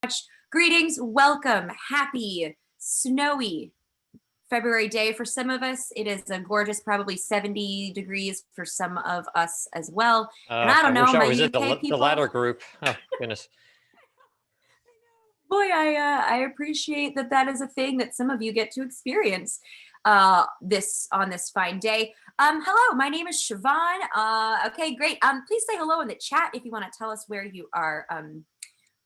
much. Greetings, welcome, happy, snowy February day for some of us. It is a gorgeous, probably 70 degrees for some of us as well. And I I don't wish know, I my was in UK the people, latter group. Oh, goodness. boy, I appreciate that that is a thing that some of you get to experience this on this fine day. Hello, my name is Siobhan. Okay, great. Please say hello in the chat if you want to tell us where you are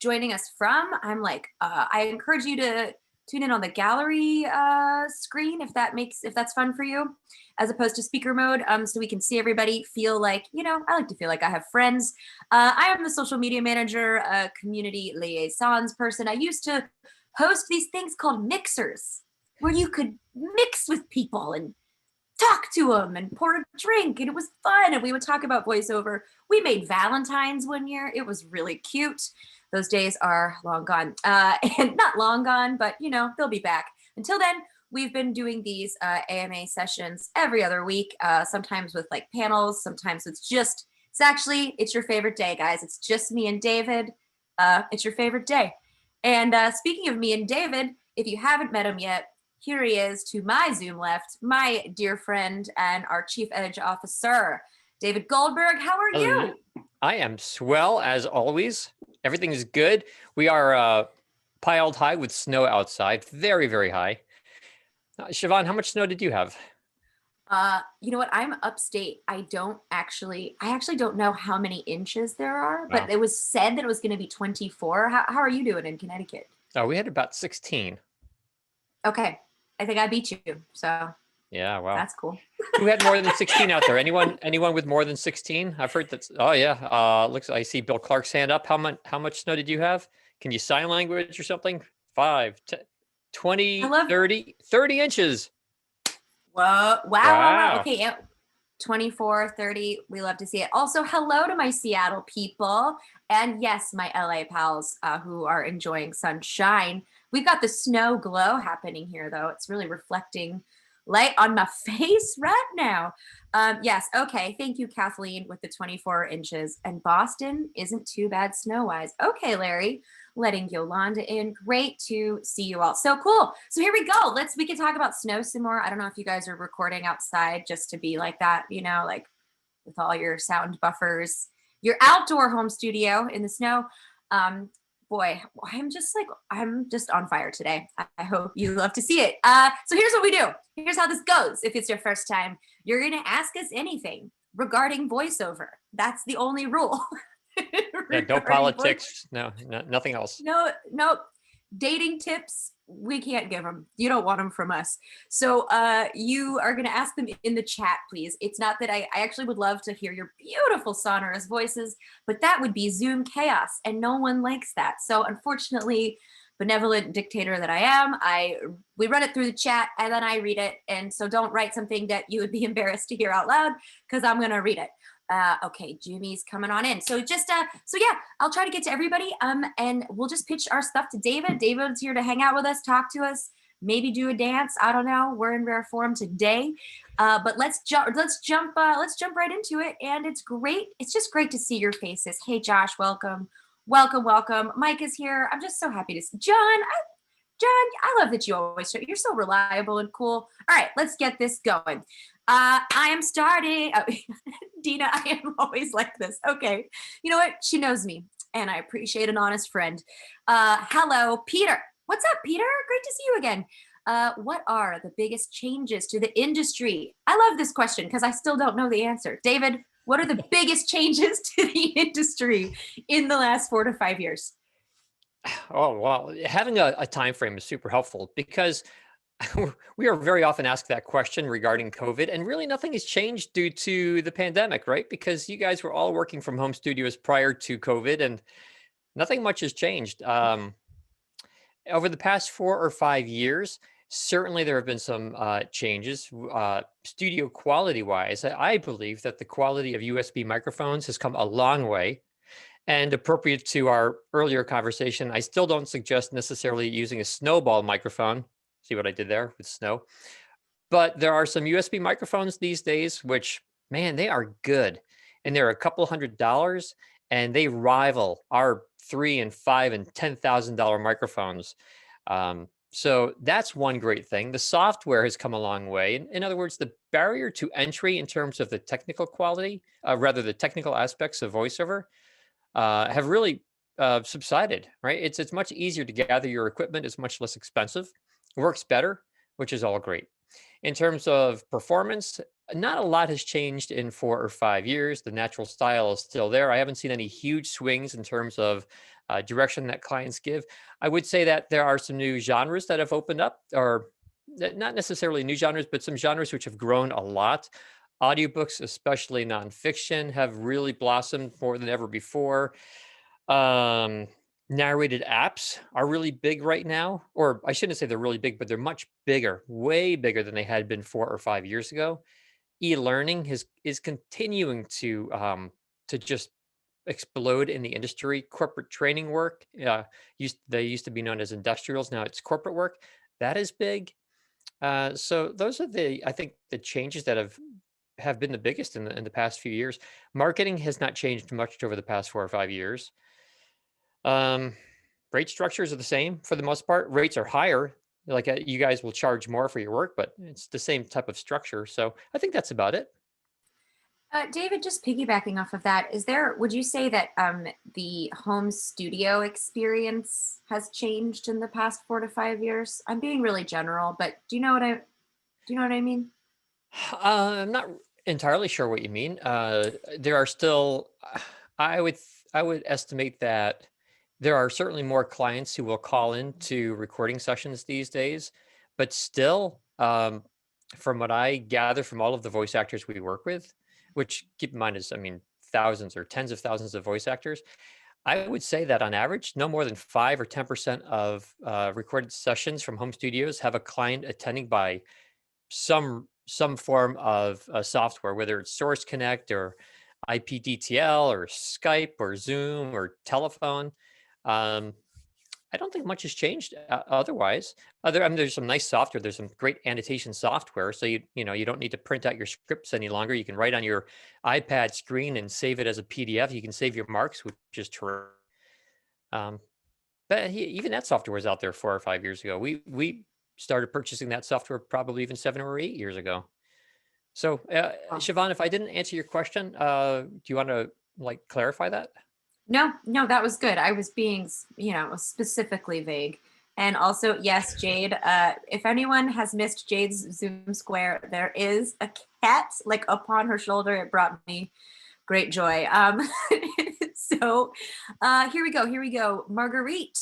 joining us from. I encourage you to tune in on the gallery screen if that's fun for you, as opposed to speaker mode, so we can see everybody. Feel like, I like to feel like I have friends. I am the social media manager, community liaisons person. I used to host these things called mixers, where you could mix with people and talk to them and pour a drink, and it was fun, and we would talk about voiceover. We made Valentine's one year. It was really cute. Those days are long gone, and not long gone, but they'll be back. Until then, we've been doing these AMA sessions every other week, sometimes with like panels, sometimes it's your favorite day, guys. It's just me and David. It's your favorite day. And speaking of me and David, if you haven't met him yet, here he is to my Zoom left, my dear friend and our Chief Edge Officer, David Goldberg. How are you? I am swell as always. Everything is good. We are piled high with snow outside, very, very high. Siobhan, how much snow did you have? You know what? I'm upstate. I actually don't know how many inches there are, but Wow. it was said that it was going to be 24. How are you doing in Connecticut? Oh, we had about 16. Okay. I think I beat you. So Yeah, wow. that's cool. Who had more than 16 out there? Anyone with more than 16? I've heard that. Oh yeah. I see Bill Clark's hand up. How much snow did you have? Can you sign language or something? 5, 10, I 20, love 30 inches. Whoa. Wow. Wow. Okay. Yeah. 24, 30. We love to see it. Also, hello to my Seattle people. And yes, my LA pals who are enjoying sunshine. We've got the snow glow happening here, though. It's really reflecting light on my face right now. Yes. Okay. Thank you, Kathleen, with the 24 inches. And Boston isn't too bad snow wise. Okay, Larry, letting Yolanda in. Great to see you all. So cool. So here we go. We can talk about snow some more. I don't know if you guys are recording outside just to be like that, like with all your sound buffers, your outdoor home studio in the snow. Boy, I'm just on fire today. I hope you love to see it. So here's what we do. Here's how this goes. If it's your first time, you're going to ask us anything regarding voiceover. That's the only rule. Yeah, no Regarding politics. No, nothing else. no dating tips. We can't give them. You don't want them from us. So you are going to ask them in the chat, please. It's not that I actually would love to hear your beautiful sonorous voices, but that would be Zoom chaos, and no one likes that. So unfortunately, benevolent dictator that I am, we run it through the chat and then I read it. And so don't write something that you would be embarrassed to hear out loud, because I'm going to read it. Okay, Jimmy's coming on in. So yeah, I'll try to get to everybody. And we'll just pitch our stuff to David. David's here to hang out with us, talk to us, maybe do a dance. I don't know. We're in rare form today. But let's jump right into it. And it's great. It's just great to see your faces. Hey, Josh, welcome. Welcome. Mike is here. I'm just so happy to see John. I love that you always show. You're so reliable and cool. All right, let's get this going. I am starting. Oh, Dina, I am always like this. Okay. You know what? She knows me, and I appreciate an honest friend. Hello, Peter. What's up, Peter? Great to see you again. What are the biggest changes to the industry? I love this question because I still don't know the answer. David, what are the biggest changes to the industry in the last 4 to 5 years? Oh, well, having a time frame is super helpful because we are very often asked that question regarding COVID, and really nothing has changed due to the pandemic, right? Because you guys were all working from home studios prior to COVID, and nothing much has changed. Over the past 4 or 5 years, certainly there have been some changes. Studio quality wise, I believe that the quality of USB microphones has come a long way. And appropriate to our earlier conversation, I still don't suggest necessarily using a snowball microphone. See what I did there with snow? But there are some USB microphones these days, which, man, they are good. And they're a couple $100. and they rival our three and five and $10,000 microphones. So that's one great thing. The software has come a long way. In other words, the barrier to entry in terms of the technical quality, rather the technical aspects of voiceover, have really subsided. Right? It's much easier to gather your equipment. It's much less expensive. Works better, which is all great. In terms of performance, not a lot has changed in 4 or 5 years. The natural style is still there. I haven't seen any huge swings in terms of direction that clients give. I would say that there are some new genres that have opened up, or not necessarily new genres, but some genres which have grown a lot. Audiobooks, especially nonfiction, have really blossomed more than ever before. Um, Narrated apps are really big right now, or I shouldn't say they're really big, but they're much bigger, way bigger than they had been 4 or 5 years ago. E-learning is continuing to just explode in the industry. Corporate training work, they used to be known as industrials, now it's corporate work. That is big. So those are I think the changes that have been the biggest in the past few years. Marketing has not changed much over the past 4 or 5 years. Um, Rate structures are the same for the most part. Rates are higher. Like you guys will charge more for your work, but it's the same type of structure. So I think that's about it. David, just piggybacking off of that, would you say that the home studio experience has changed in the past 4 to 5 years? I'm being really general, but do you know what I mean? I'm not entirely sure what you mean. There are still, I would estimate that there are certainly more clients who will call in to recording sessions these days, but still, from what I gather from all of the voice actors we work with, which keep in mind is, I mean, thousands or tens of thousands of voice actors, I would say that on average, no more than 5 or 10% of recorded sessions from home studios have a client attending by some form of software, whether it's Source Connect or IPDTL or Skype or Zoom or telephone. Um, I don't think much has changed otherwise. I mean, there's some nice software. There's some great annotation software, so you don't need to print out your scripts any longer. You can write on your iPad screen and save it as a PDF. You can save your marks, which is true. Um, but even that software was out there 4 or 5 years ago. We started purchasing that software probably even 7 or 8 years ago. So, Oh. Siobhan, if I didn't answer your question, do you want to like clarify that? No, no, that was good. I was being, specifically vague. And also, yes, Jade, if anyone has missed Jade's Zoom Square, there is a cat like upon her shoulder. It brought me great joy. So here we go. Here we go. Marguerite,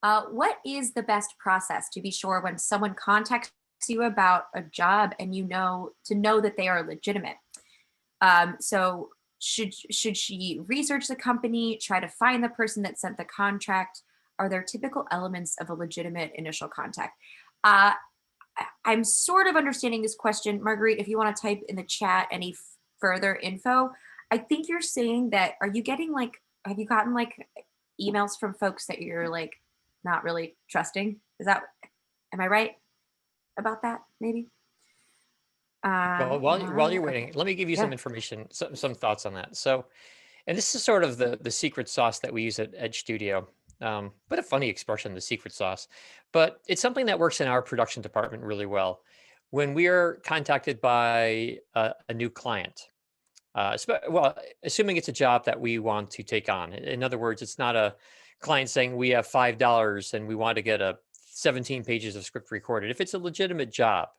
what is the best process to be sure when someone contacts you about a job and to know that they are legitimate? So should she research the company, try to find the person that sent the contract? Are there typical elements of a legitimate initial contact? Uh, I'm sort of understanding this question, Marguerite. If you want to type in the chat any further info, I think you're saying that. Are you getting have you gotten like emails from folks that you're like not really trusting? Am I right about that? Maybe. Well, while you're Okay. waiting, let me give you Yeah. some information, some thoughts on that. So, and this is sort of the secret sauce that we use at Edge Studio. But a funny expression, the secret sauce. But it's something that works in our production department really well. When we are contacted by a new client, well, assuming it's a job that we want to take on. In other words, it's not a client saying we have $5 and we want to get a 17 pages of script recorded. If it's a legitimate job,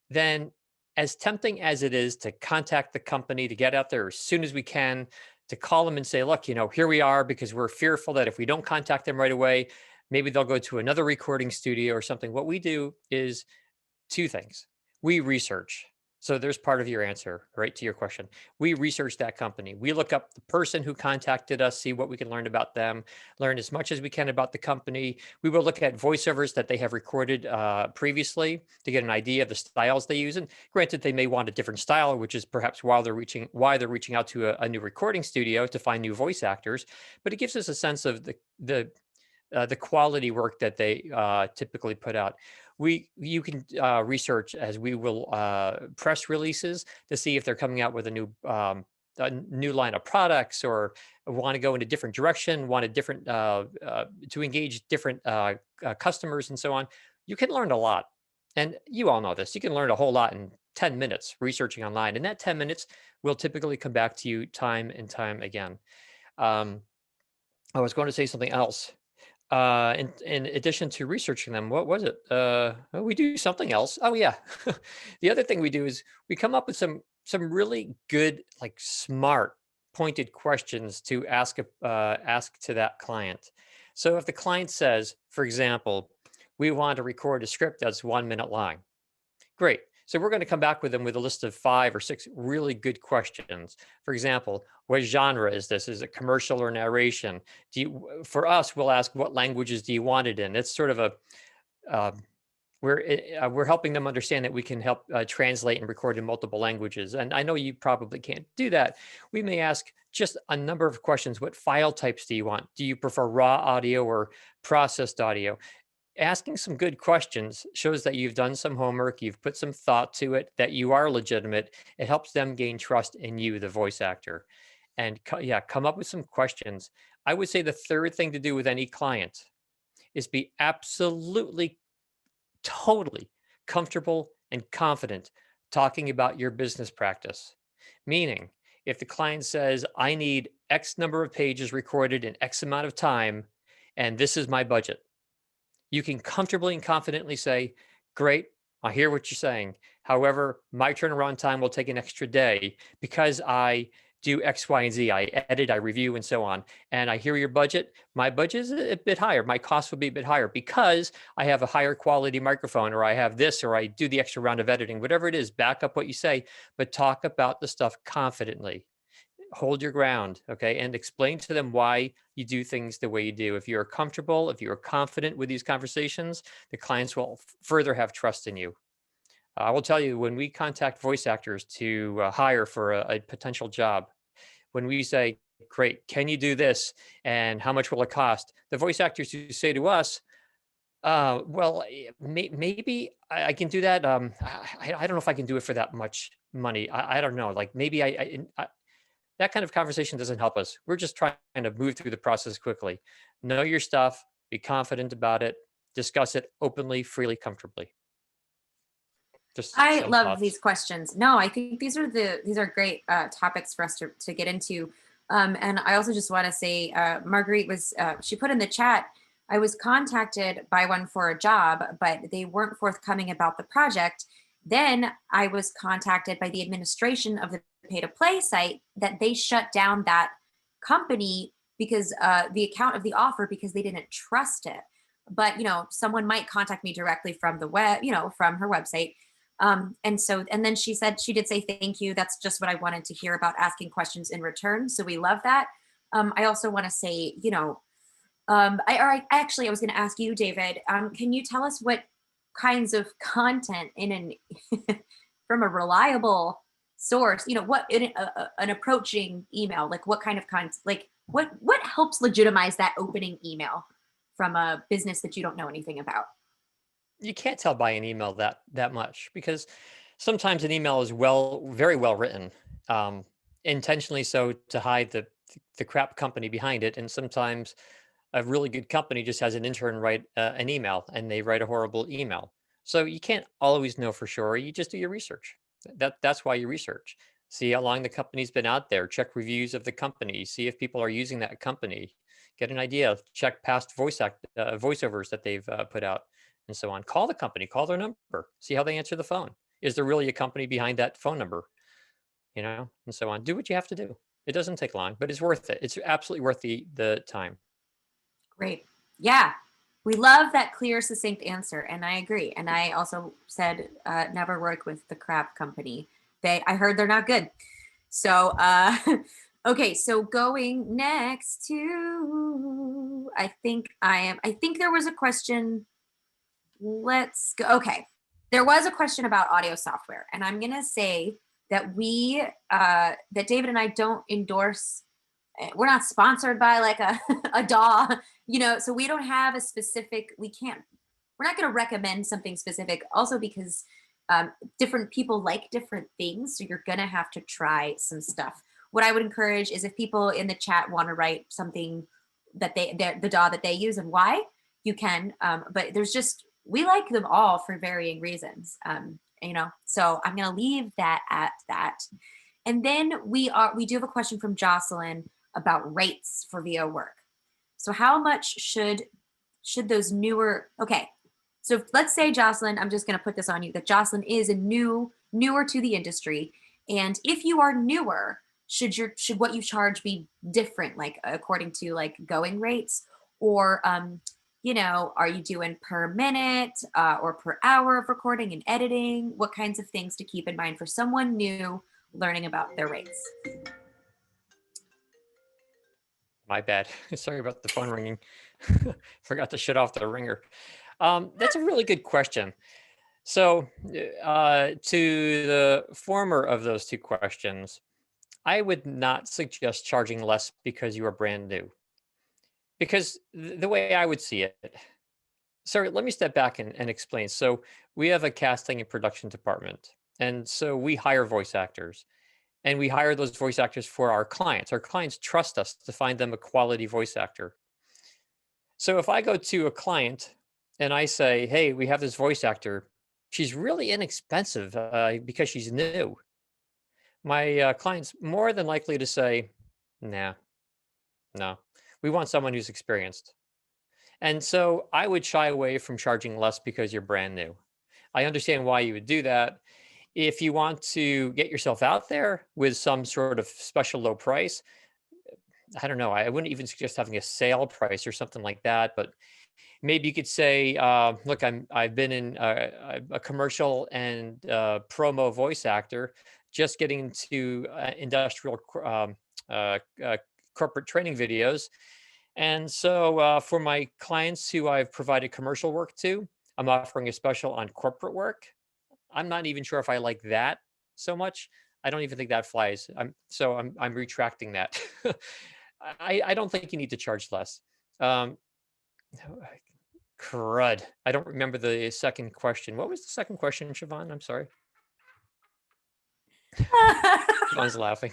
then as tempting as it is to contact the company, to get out there as soon as we can, to call them and say, look, here we are, because we're fearful that if we don't contact them right away, maybe they'll go to another recording studio or something. What we do is two things. We research. So there's part of your answer, right, to your question. We research that company. We look up the person who contacted us, see what we can learn about them, learn as much as we can about the company. We will look at voiceovers that they have recorded previously to get an idea of the styles they use. And granted, they may want a different style, which is perhaps why they're reaching out to a new recording studio to find new voice actors. But it gives us a sense of the quality work that they typically put out. You can research, as we will, press releases to see if they're coming out with a new a new line of products, or want to go in a different direction, want a different to engage different customers and so on, you can learn a lot. And you all know this. You can learn a whole lot in 10 minutes researching online, and that 10 minutes will typically come back to you time and time again. Um, I was going to say something else. In addition to researching them, what was it? Oh, we do something else. Oh yeah, the other thing we do is we come up with some really good, like smart, pointed questions to ask to that client. So if the client says, for example, we want to record a script that's 1 minute long, great. So we're going to come back with them with a list of 5 or 6 really good questions. For example, what genre is this? Is it commercial or narration? For us, we'll ask, what languages do you want it in? It's sort of a uh, we're helping them understand that we can help translate and record in multiple languages. And I know you probably can't do that. We may ask just a number of questions. What file types do you want? Do you prefer raw audio or processed audio? Asking some good questions shows that you've done some homework, you've put some thought to it, that you are legitimate. It helps them gain trust in you, the voice actor. And yeah, come up with some questions. I would say the third thing to do with any client is be absolutely, totally comfortable and confident talking about your business practice. Meaning, if the client says, I need X number of pages recorded in X amount of time, and this is my budget, you can comfortably and confidently say, great, I hear what you're saying. However, my turnaround time will take an extra day because I do X, Y, and Z. I edit, I review, and so on. And I hear your budget. My budget is a bit higher. My cost will be a bit higher because I have a higher quality microphone, or I have this, or I do the extra round of editing, whatever it is, back up what you say, but talk about the stuff confidently. Hold your ground, okay, and explain to them why you do things the way you do. If you're comfortable, if you're confident with these conversations, the clients will further have trust in you. I will tell you, when we contact voice actors to hire for a potential job, when we say, great, can you do this, and how much will it cost, the voice actors who say to us, well, maybe I can do that. I don't know if I can do it for that much money. I don't know, like maybe that kind of conversation doesn't help us. We're just trying to move through the process quickly. Know your stuff, be confident about it, discuss it openly, freely, comfortably. Just I some love thoughts. these questions. No, I think these are great topics for us to get into. And I also just want to say, Marguerite was she put in the chat. I was contacted by one for a job, but they weren't forthcoming about the project. Then I was contacted by the administration of the pay to play site that they shut down that company because the account of the offer because they didn't trust it. But someone might contact me directly from the web, from her website, and then she said she did say thank you. That's just what I wanted to hear about asking questions in return. So we love that. I also want to say, I was going to ask you, David, can you tell us what kinds of content from a reliable source, what in an approaching email, like what kind of content, like what helps legitimize that opening email from a business that you don't know anything about? You can't tell by an email that much, because sometimes an email is very well written, um, intentionally so to hide the crap company behind it, and sometimes a really good company just has an intern write an email, and they write a horrible email. So you can't always know for sure. You just do your research. That's why you research. See how long the company's been out there. Check reviews of the company. See if people are using that company. Get an idea. Check past voiceovers that they've put out, and so on. Call the company. Call their number. See how they answer the phone. Is there really a company behind that phone number? And so on. Do what you have to do. It doesn't take long, but it's worth it. It's absolutely worth the time. Great. Yeah. We love that clear, succinct answer. And I agree. And I also said, never work with the crap company. I heard they're not good. So, okay. So going next to, I think there was a question. Let's go. Okay. There was a question about audio software. And I'm going to say that that David and I don't endorse. We're not sponsored by like a DAW, so we don't have a specific, we're not going to recommend something specific also because different people like different things. So you're going to have to try some stuff. what I would encourage is if people in the chat want to write something that the DAW that they use and why, you can. But there's just, we like them all for varying reasons. You know, so I'm gonna leave that at that. And then we do have a question from Jocelyn about rates for VO work. So how much should those newer, okay, so let's say, Jocelyn, I'm just going to put this on you, that Jocelyn is newer to the industry. And if you are newer, should what you charge be different, like according to like going rates? Or, you know, are you doing per minute or per hour of recording and editing? What kinds of things to keep in mind for someone new learning about their rates? My bad. Sorry about the phone ringing. Forgot to shut off the ringer. That's a really good question. So, to the former of those two questions, I would not suggest charging less because you are brand new. Because the way I would see it, sorry, let me step back and explain. So, we have a casting and production department. And so we hire voice actors. And we hire those voice actors for our clients. Our clients trust us to find them a quality voice actor. So if I go to a client and I say, "Hey, we have this voice actor. She's really inexpensive because she's new." My client's more than likely to say, "Nah, no, we want someone who's experienced." And so I would shy away from charging less because you're brand new. I understand why you would do that. If you want to get yourself out there with some sort of special low price, I don't know. I wouldn't even suggest having a sale price or something like that, but maybe you could say, "Look, I've been in a commercial and promo voice actor, just getting into industrial corporate training videos, and so for my clients who I've provided commercial work to, I'm offering a special on corporate work. I'm not even sure if I like that so much. I don't even think that flies. I'm retracting that. I don't think you need to charge less. Um, Crud. I don't remember the second question. What was the second question, Siobhan? I'm sorry. Siobhan's laughing.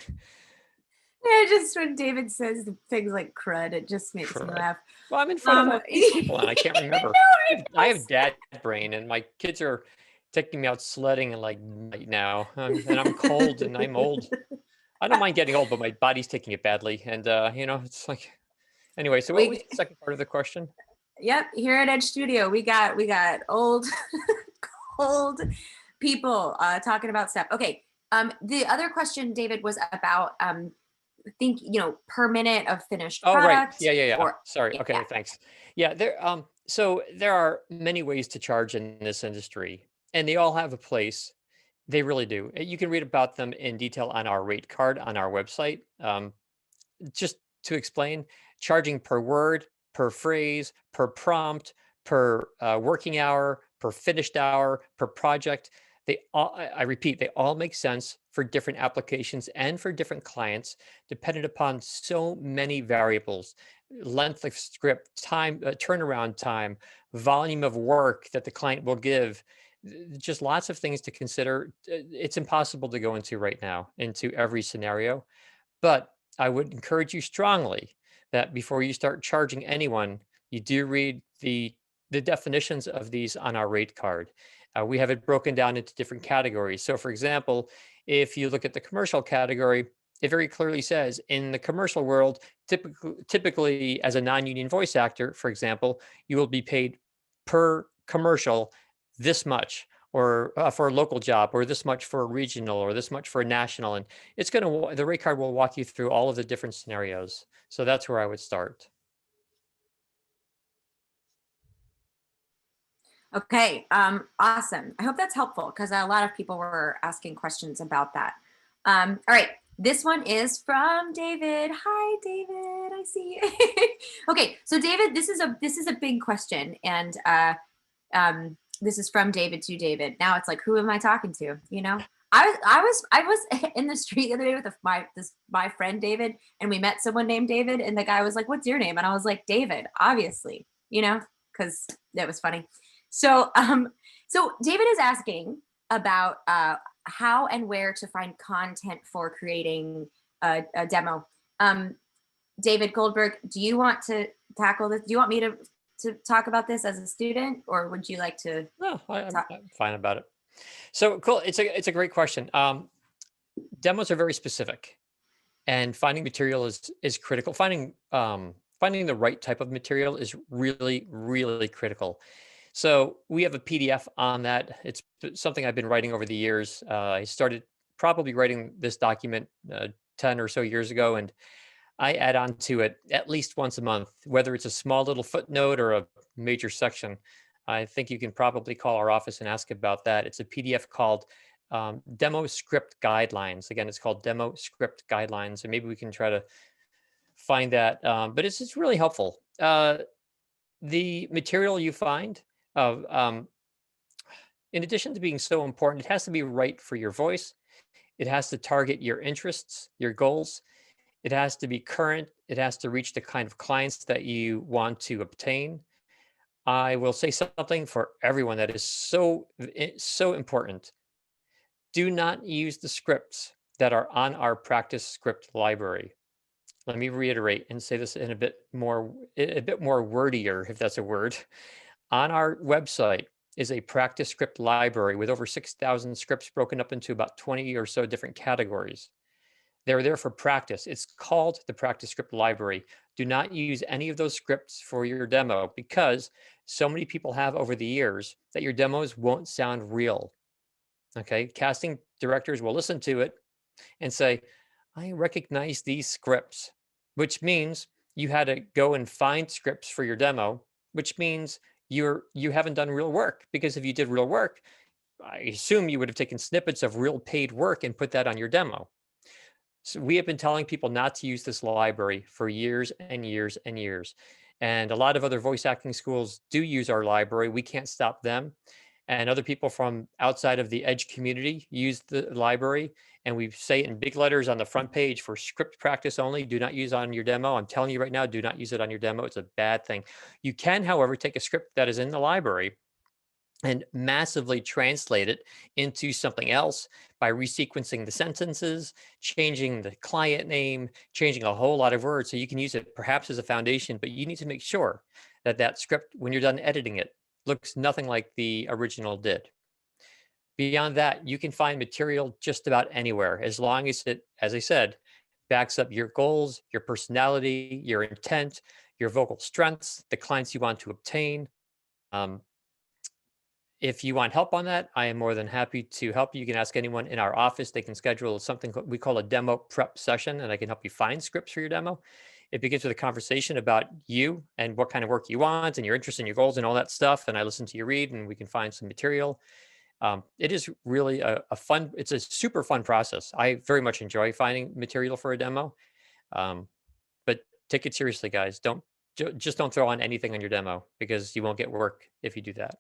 Yeah, just when David says things like crud, it just makes me Crud. laugh. Well, I'm in front of all these people and I can't remember. I I have dad brain and my kids are taking me out sledding and like night now. And I'm cold and I'm old. I don't mind getting old, but my body's taking it badly. And you know, it's like anyway, so what was we, the second part of the question? yep, here at Edge Studio, we got old, old people talking about stuff. Okay. The other question, David, was about think, you know, per minute of finished Oh, right. product Yeah. or Sorry. yeah. Okay, thanks. Yeah, so there are many ways to charge in this industry, and they all have a place. They really do. You can read about them in detail on our rate card on our website. Just to explain, charging per word, per phrase, per prompt, per working hour, per finished hour, per project. They all, I repeat, they all make sense for different applications and for different clients, dependent upon so many variables: length of script, time, turnaround time, volume of work that the client will give. Just lots of things to consider. It's impossible to go into right now into every scenario, but I would encourage you strongly that before you start charging anyone, you do read the definitions of these on our rate card. We have it broken down into different categories. So, for example, if you look at the commercial category, it very clearly says in the commercial world, typically as a non-union voice actor, for example, you will be paid per commercial this much, or for a local job, or this much for a regional, or this much for a national, and it's going to the rate card will walk you through all of the different scenarios. So that's where I would start. Okay, awesome. I hope that's helpful because a lot of people were asking questions about that. All right, this one is from David. Hi, David. I see you. Okay, so David, this is a big question, and this is from David to David. Now it's like, who am I talking to? You know, I was in the street the other day with my friend David, and we met someone named David, and the guy was like, "What's your name?" And I was like, "David," obviously, you know, because that was funny. So, so David is asking about how and where to find content for creating a demo. David Goldberg, do you want to tackle this? Do you want me to talk about this as a student, or would you like to No, talk? I'm fine about it. So cool. It's a great question. Demos are very specific, and finding material is critical. Finding the right type of material is really critical. So we have a PDF on that. It's something I've been writing over the years. I started probably writing this document 10 or so years ago, and I add on to it at least once a month, whether it's a small little footnote or a major section. I think you can probably call our office and ask about that. It's a PDF called Demo Script Guidelines. Again, it's called Demo Script Guidelines, and maybe we can try to find that. But it's really helpful. The material you find, um, in addition to being so important, it has to be right for your voice. It has to target your interests, your goals. It has to be current. It has to reach the kind of clients that you want to obtain. I will say something for everyone that is so important. Do not use the scripts that are on our practice script library. Let me reiterate and say this in a bit more wordier, if that's a word. On our website is a practice script library with over 6,000 scripts broken up into about 20 or so different categories. They're there for practice. It's called the practice script library. Do not use any of those scripts for your demo because so many people have over the years that your demos won't sound real. Okay. Casting directors will listen to it and say, I recognize these scripts, which means you had to go and find scripts for your demo, which means you haven't done real work, because if you did real work, I assume you would have taken snippets of real paid work and put that on your demo. So we have been telling people not to use this library for years and years and years. And a lot of other voice acting schools do use our library. We can't stop them. And other people from outside of the Edge community use the library. And we say it in big letters on the front page for script practice only. Do not use it on your demo. I'm telling you right now, do not use it on your demo. It's a bad thing. You can, however, take a script that is in the library and massively translate it into something else by resequencing the sentences, changing the client name, changing a whole lot of words. So you can use it perhaps as a foundation, but you need to make sure that that script, when you're done editing it, looks nothing like the original did. Beyond that, you can find material just about anywhere, as long as it, as I said, backs up your goals, your personality, your intent, your vocal strengths, the clients you want to obtain. Um, if you want help on that, I am more than happy to help you. You can ask anyone in our office. They can schedule something we call a demo prep session, and I can help you find scripts for your demo. It begins with a conversation about you and what kind of work you want and your interests and your goals and all that stuff. And I listen to you read, and we can find some material. It is really it's a super fun process. I very much enjoy finding material for a demo. But take it seriously, guys. Just don't throw on anything on your demo, because you won't get work if you do that.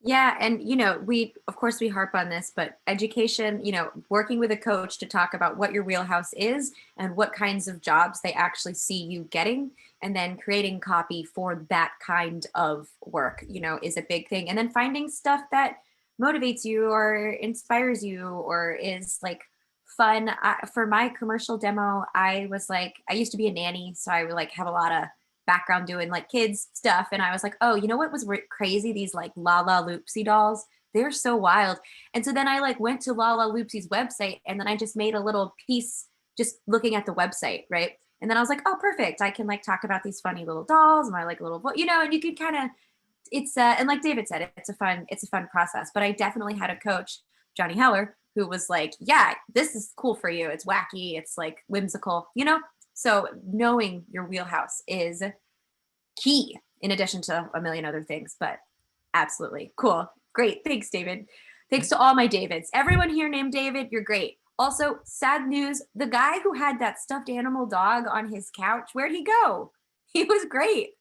Yeah, and we of course we harp on this, but education, working with a coach to talk about what your wheelhouse is and what kinds of jobs they actually see you getting, and then creating copy for that kind of work, is a big thing. And then finding stuff that motivates you or inspires you or is like fun. For my commercial demo, I was like, I used to be a nanny, so I would like have a lot of background doing like kids stuff, and I was like, oh, you know what was crazy? These like La La Loopsy dolls, they're so wild. And so then I like went to La La Loopsy's website, and then I just made a little piece just looking at the website, right? And then I was like, oh, perfect, I can like talk about these funny little dolls and my like little and you could kind of, it's and like David said, it's a fun process. But I definitely had a coach, Johnny Heller, who was like, yeah, this is cool for you, it's wacky, it's like whimsical. So knowing your wheelhouse is key, in addition to a million other things. But absolutely cool. Great. Thanks, David. Thanks to all my Davids. Everyone here named David, you're great. Also, sad news, the guy who had that stuffed animal dog on his couch, where'd he go? He was great.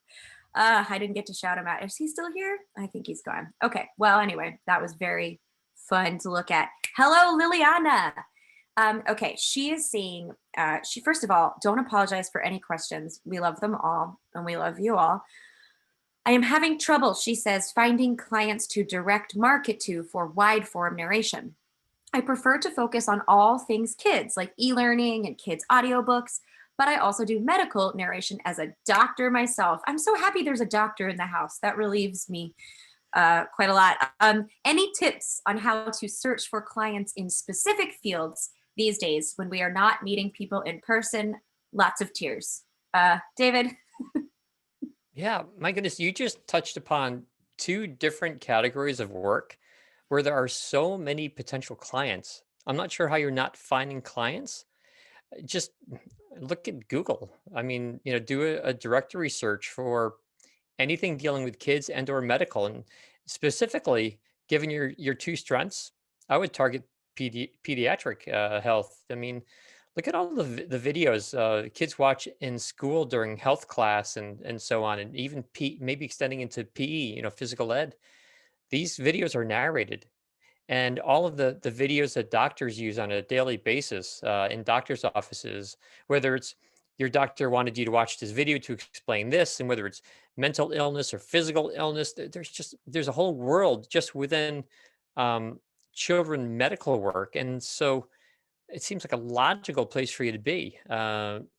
I didn't get to shout him out. Is he still here? I think he's gone. Okay. Well, anyway, that was very fun to look at. Hello, Liliana. Okay, she is saying, she first of all, don't apologize for any questions. We love them all, and we love you all. I am having trouble, she says, finding clients to direct market to for wide form narration. I prefer to focus on all things kids, like e-learning and kids audiobooks, but I also do medical narration as a doctor myself. I'm so happy there's a doctor in the house. That relieves me quite a lot. Any tips on how to search for clients in specific fields these days when we are not meeting people in person? Lots of tears. David? Yeah, my goodness, you just touched upon two different categories of work where there are so many potential clients. I'm not sure how you're not finding clients. Just look at Google. I mean, do a directory search for anything dealing with kids and or medical, and specifically, given your two strengths, I would target pediatric health. I mean, look at all the videos kids watch in school during health class and so on, and even maybe extending into PE, physical ed. These videos are narrated, and all of the videos that doctors use on a daily basis in doctors' offices, whether it's your doctor wanted you to watch this video to explain this, and whether it's mental illness or physical illness, there's a whole world just within um, children medical work, and so it seems like a logical place for you to be.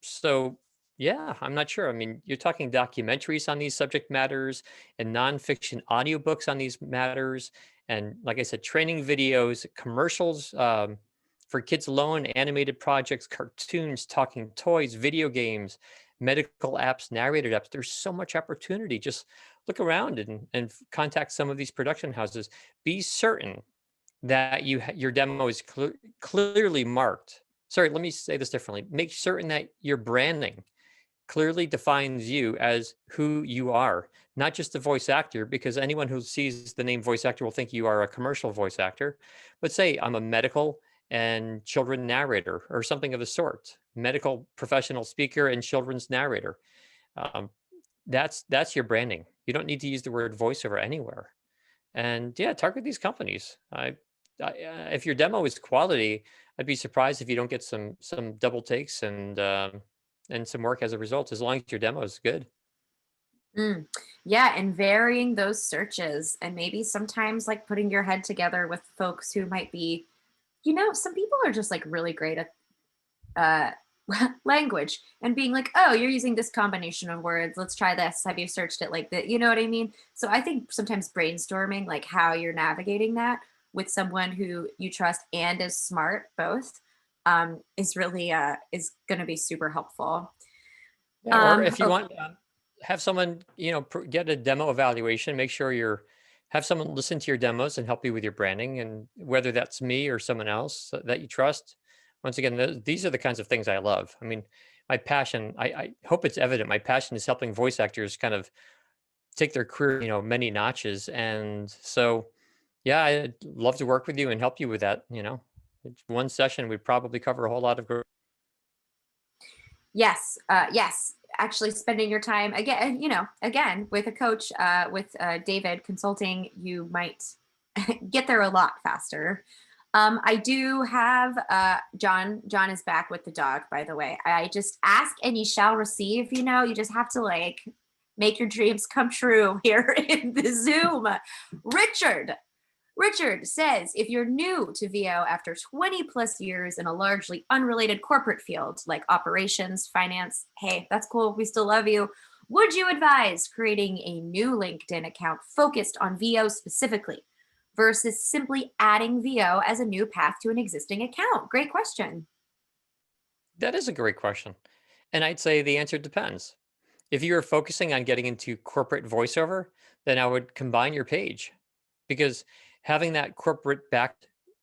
So, yeah, I'm not sure. I mean, you're talking documentaries on these subject matters and nonfiction audiobooks on these matters. And like I said, training videos, commercials for kids alone, animated projects, cartoons, talking toys, video games, medical apps, narrated apps. There's so much opportunity. Just look around and contact some of these production houses. Be certain that your demo is clearly marked. Sorry, let me say this differently. Make certain that your branding clearly defines you as who you are, not just a voice actor, because anyone who sees the name voice actor will think you are a commercial voice actor. But say, I'm a medical and children narrator or something of the sort, medical professional speaker and children's narrator. Um, that's your branding. You don't need to use the word voiceover anywhere. And yeah, target these companies. If your demo is quality, I'd be surprised if you don't get some double takes and some work as a result, as long as your demo is good. Mm. Yeah, and varying those searches and maybe sometimes like putting your head together with folks who might be, some people are just like really great at uh language and being like, oh, you're using this combination of words, let's try this, have you searched it like that, you know what I mean? So I think sometimes brainstorming like how you're navigating that with someone who you trust and is smart both is really is going to be super helpful. Yeah, or if you Okay. want, have someone get a demo evaluation. Make sure have someone listen to your demos and help you with your branding, and whether that's me or someone else that you trust. Once again, these are the kinds of things I love. I mean, my passion. I hope it's evident. My passion is helping voice actors kind of take their career, many notches. And so, yeah, I'd love to work with you and help you with that. One session would probably cover a whole lot of. Yes, yes. Actually, spending your time again, again with a coach, with David consulting, you might get there a lot faster. I do have John. John is back with the dog, by the way. I just ask and you shall receive. You just have to like make your dreams come true here in the Zoom. Richard, Richard says if you're new to VO after 20 plus years in a largely unrelated corporate field like operations, finance, hey, that's cool. We still love you. Would you advise creating a new LinkedIn account focused on VO specifically versus simply adding VO as a new path to an existing account? Great question. That is a great question. And I'd say the answer depends. If you are focusing on getting into corporate voiceover, then I would combine your page, because having that corporate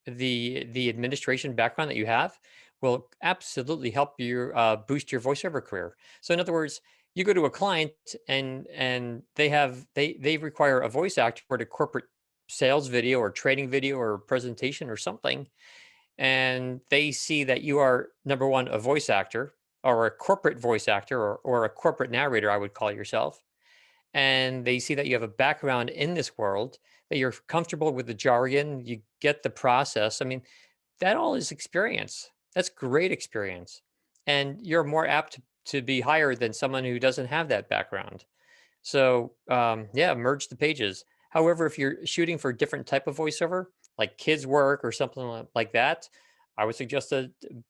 the administration background that you have will absolutely help you boost your voiceover career. So in other words, you go to a client and they require a voice actor for a corporate sales video or training video or presentation or something, and they see that you are number one, a voice actor or a corporate voice actor, or a corporate narrator, I would call yourself, and they see that you have a background in this world, that you're comfortable with the jargon, you get the process. I mean, that all is experience. That's great experience. And you're more apt to be hired than someone who doesn't have that background. So, yeah, merge the pages. However, if you're shooting for a different type of voiceover, like kids work or something like that, I would suggest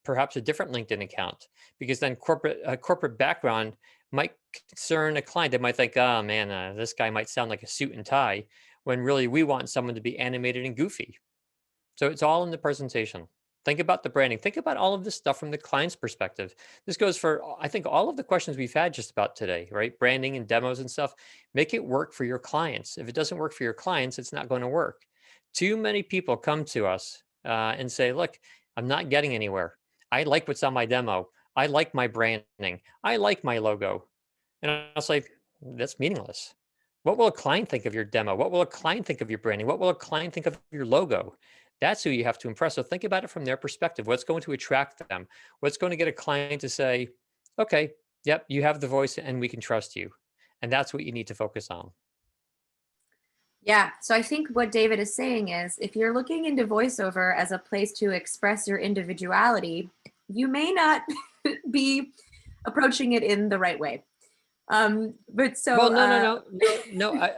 perhaps a different LinkedIn account, because then corporate background might concern a client. They might think, oh man, this guy might sound like a suit and tie, when really we want someone to be animated and goofy. So it's all in the presentation. Think about the branding. Think about all of this stuff from the client's perspective. This goes for, I think, all of the questions we've had just about today, right? Branding and demos and stuff. Make it work for your clients. If it doesn't work for your clients, it's not going to work. Too many people come to us and say, look, I'm not getting anywhere. I like what's on my demo. I like my branding. I like my logo. And I was like, that's meaningless. What will a client think of your demo? What will a client think of your branding? What will a client think of your logo? That's who you have to impress. So think about it from their perspective. What's going to attract them? What's going to get a client to say, okay, yep, you have the voice and we can trust you. And that's what you need to focus on. Yeah. So I think what David is saying is if you're looking into voiceover as a place to express your individuality, you may not be approaching it in the right way. But Well, so no, no, no, no, no.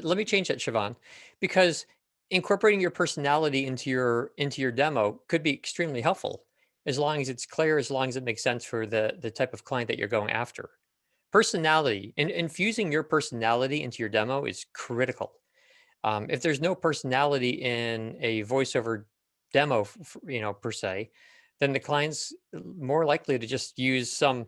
Let me change that, Siobhan, because incorporating your personality into your demo could be extremely helpful, as long as it's clear, as long as it makes sense for the type of client that you're going after. Personality, infusing your personality into your demo is critical. If there's no personality in a voiceover demo, per se, then the client's more likely to just use some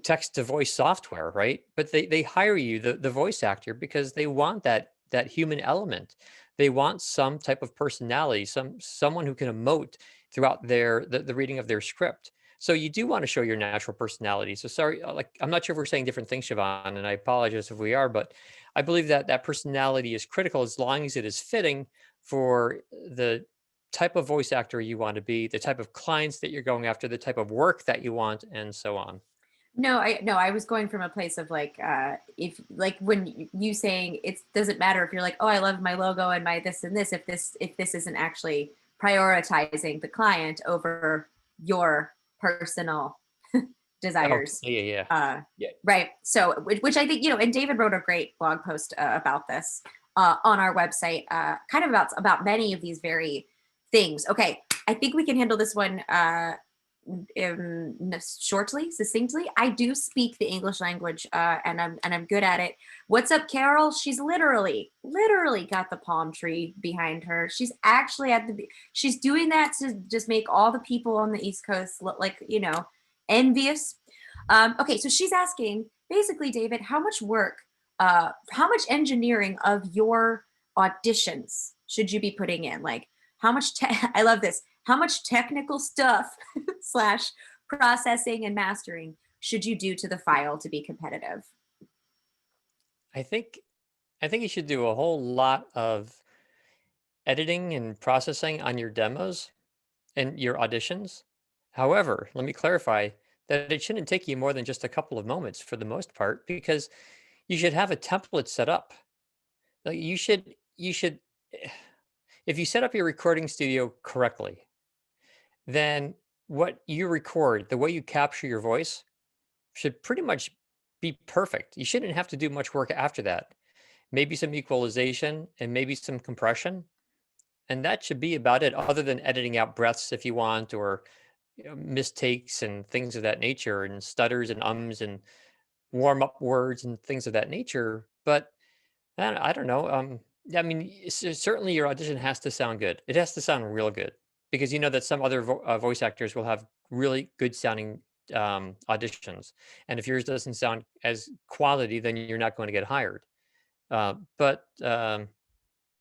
text to voice software, right? But they hire you, the voice actor, because they want that human element. They want some type of personality, someone who can emote throughout the reading of their script. So you do want to show your natural personality. So sorry, like I'm not sure if we're saying different things, Siobhan, and I apologize if we are, but I believe that that personality is critical, as long as it is fitting for the type of voice actor you want to be, the type of clients that you're going after, the type of work that you want, and so on. no, I was going from a place of like if like when you saying it doesn't matter if you're like, oh, I love my logo and my this and this, if this isn't actually prioritizing the client over your personal Oh, desires. yeah, yeah, yeah. Uh, Yeah. right. So, which I think, and David wrote a great blog post about this on our website, kind of about many of these very things. Okay, I think we can handle this one shortly, succinctly. I do speak the English language, and I'm good at it. What's up, Carol? She's literally got the palm tree behind her. She's actually she's doing that to just make all the people on the East Coast look like envious. Okay, so she's asking basically, David, how much engineering of your auditions should you be putting in? Like, how much? I love this. How much technical stuff slash processing and mastering should you do to the file to be competitive? I think I think you should do a whole lot of editing and processing on your demos and your auditions. However, let me clarify that it shouldn't take you more than just a couple of moments for the most part, because you should have a template set up. Like you should if you set up your recording studio correctly, then what you record, the way you capture your voice, should pretty much be perfect. You shouldn't have to do much work after that. Maybe some equalization and maybe some compression, and that should be about it, other than editing out breaths if you want, or mistakes and things of that nature, and stutters and ums and warm up words and things of that nature. But I don't know. I mean, certainly your audition has to sound good. It has to sound real good, because you know that some other voice actors will have really good sounding auditions, and if yours doesn't sound as quality, then you're not going to get hired. But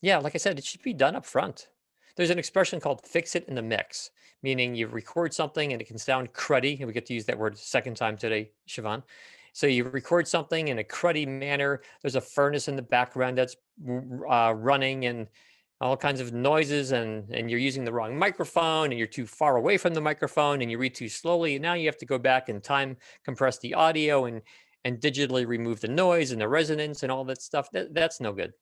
yeah, like I said, it should be done up front. There's an expression called "fix it in the mix," meaning you record something and it can sound cruddy. And we get to use that word a second time today, Siobhan. So you record something in a cruddy manner. There's a furnace in the background that's running, and all kinds of noises, and you're using the wrong microphone, and you're too far away from the microphone, and you read too slowly. And now you have to go back and time compress the audio and digitally remove the noise and the resonance and all that stuff. That's no good.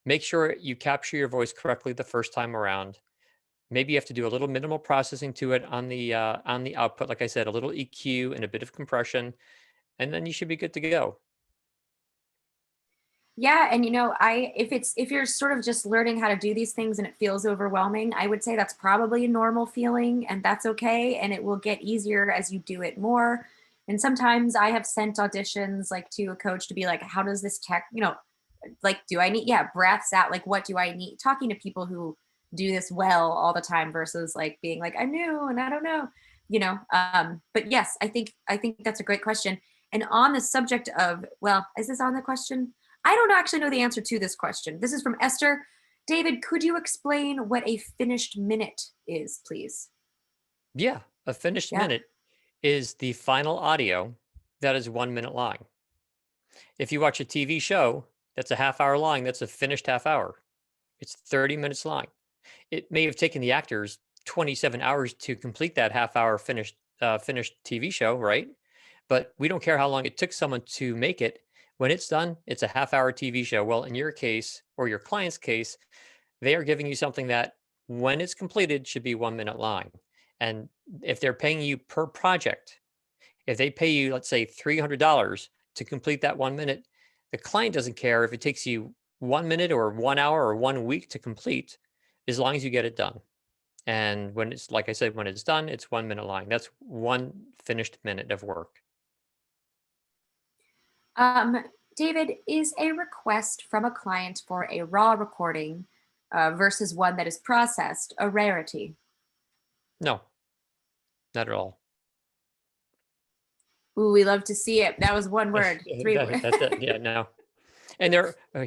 Make sure you capture your voice correctly the first time around. Maybe you have to do a little minimal processing to it on the output, like I said, a little EQ and a bit of compression, and then you should be good to go. Yeah, and if you're sort of just learning how to do these things and it feels overwhelming, I would say that's probably a normal feeling and that's okay, and it will get easier as you do it more. And sometimes I have sent auditions like to a coach to be like, how does this like, do I need, yeah, breaths out, like what do I need? Talking to people who do this well all the time versus like being like, I'm new and I don't know, but yes, I think that's a great question. And on the subject of, well, is this on the question? I don't actually know the answer to this question. This is from Esther. David, could you explain what a finished minute is, please? Yeah, a finished Yeah. minute is the final audio that is 1 minute long. If you watch a TV show that's a half hour long, that's a finished half hour. It's 30 minutes long. It may have taken the actors 27 hours to complete that half hour finished TV show, right? But we don't care how long it took someone to make it. When it's done, it's a half hour TV show. Well, in your case or your client's case, they are giving you something that when it's completed should be 1 minute long. And if they're paying you per project, if they pay you, let's say, $300 to complete that 1 minute, the client doesn't care if it takes you 1 minute or 1 hour or 1 week to complete, as long as you get it done. And when it's, like I said, when it's done, it's 1 minute long. That's one finished minute of work. Um, David, is a request from a client for a raw recording versus one that is processed a rarity? No, not at all. Ooh, we love to see it. That was one word. Three. That's it. Yeah, no. And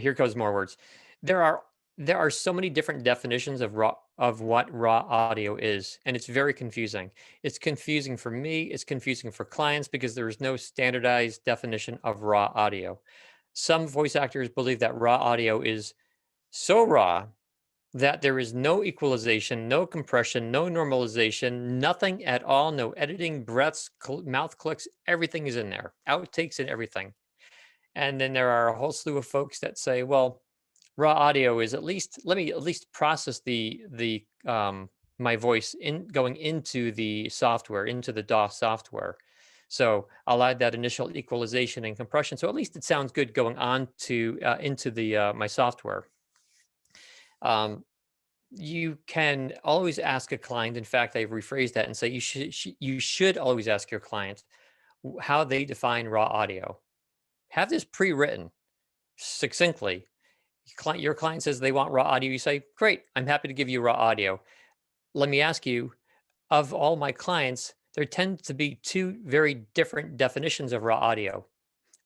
here goes more words. There are there are so many different definitions of what raw audio is, and it's very confusing. It's confusing for me, it's confusing for clients because there is no standardized definition of raw audio. Some voice actors believe that raw audio is so raw that there is no equalization, no compression, no normalization, nothing at all, no editing, breaths, mouth clicks, everything is in there, outtakes and everything. And then there are a whole slew of folks that say, well, raw audio is at least, let me at least process the my voice in going into the software, into the DAW software. So I'll add that initial equalization and compression. So at least it sounds good going on to into the my software. Um, you can always ask a client. In fact, I rephrased that and say you should always ask your client how they define raw audio. Have this pre-written succinctly. Your client says they want raw audio. You say, "Great, I'm happy to give you raw audio." Let me ask you, of all my clients, there tend to be two very different definitions of raw audio.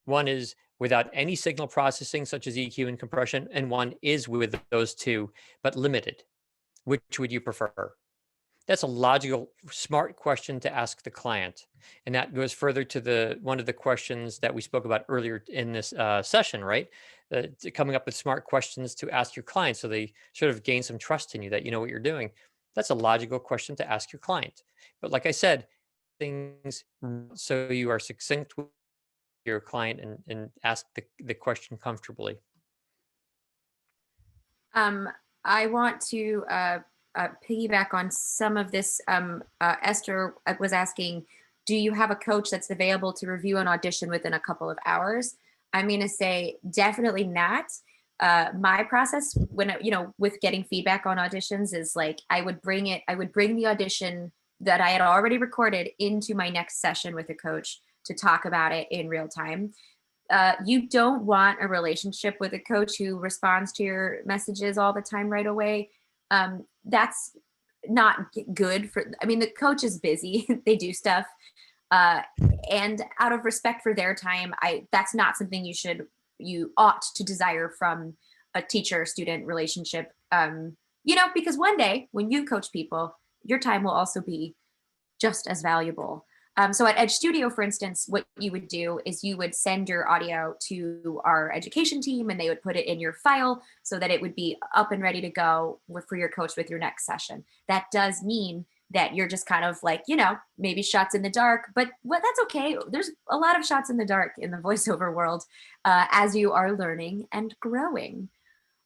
One is without any signal processing, such as EQ and compression, and one is with those two, but limited. Which would you prefer? That's a logical, smart question to ask the client, and that goes further to the one of the questions that we spoke about earlier in this session, right? Coming up with smart questions to ask your client, so they sort of gain some trust in you that you know what you're doing. That's a logical question to ask your client. But like I said, things so you are succinct with your client and ask the question comfortably. Um, I want to piggyback on some of this. Esther was asking, do you have a coach that's available to review an audition within a couple of hours? I'm going to say definitely not. My process with getting feedback on auditions is like I would bring the audition that I had already recorded into my next session with a coach to talk about it in real time. You don't want a relationship with a coach who responds to your messages all the time right away. That's not good for, I mean, the coach is busy, they do stuff. Uh, and out of respect for their time, that's not something you ought to desire from a teacher student relationship. Because one day when you coach people, your time will also be just as valuable. So at Edge Studio, for instance, what you would do is you would send your audio to our education team and they would put it in your file so that it would be up and ready to go for your coach with your next session. That does mean that you're just kind of like, maybe shots in the dark, but that's okay. There's a lot of shots in the dark in the voiceover world as you are learning and growing.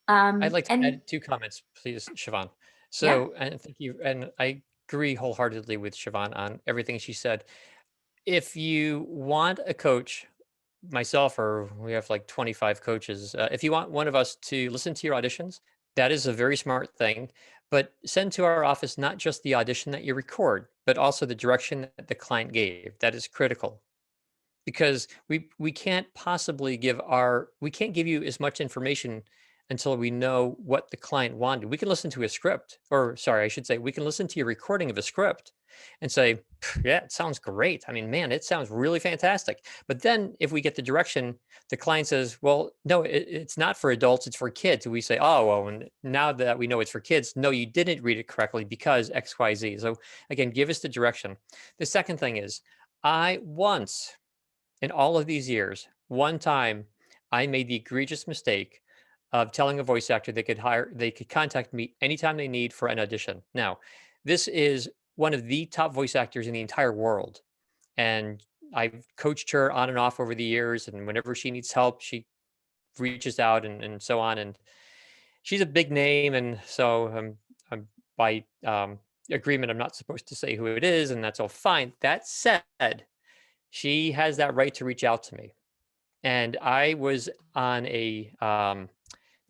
I'd like to And add two comments, please, Siobhan. yeah, So, and thank you. And I agree wholeheartedly with Siobhan on everything she said. If you want a coach myself, or we have like 25 coaches. If you want one of us to listen to your auditions, that is a very smart thing. But send to our office not just the audition that you record, but also the direction that the client gave. That is critical, because we can't possibly we can't give you as much information until we know what the client wanted. We can listen to a script, or sorry, I should say we can listen to a recording of a script and say, yeah, it sounds great. I mean, man, it sounds really fantastic. But then if we get the direction, the client says, well, no, it's not for adults, it's for kids. We say, oh, well, and now that we know it's for kids, no, you didn't read it correctly because XYZ. So again, give us the direction. The second thing is, I once in all of these years, one time I made the egregious mistake of telling a voice actor they could contact me anytime they need for an audition. Now, this is one of the top voice actors in the entire world. And I've coached her on and off over the years. And whenever she needs help, she reaches out and so on. And she's a big name. And so by agreement, I'm not supposed to say who it is. And that's all fine. That said, she has that right to reach out to me. And I was on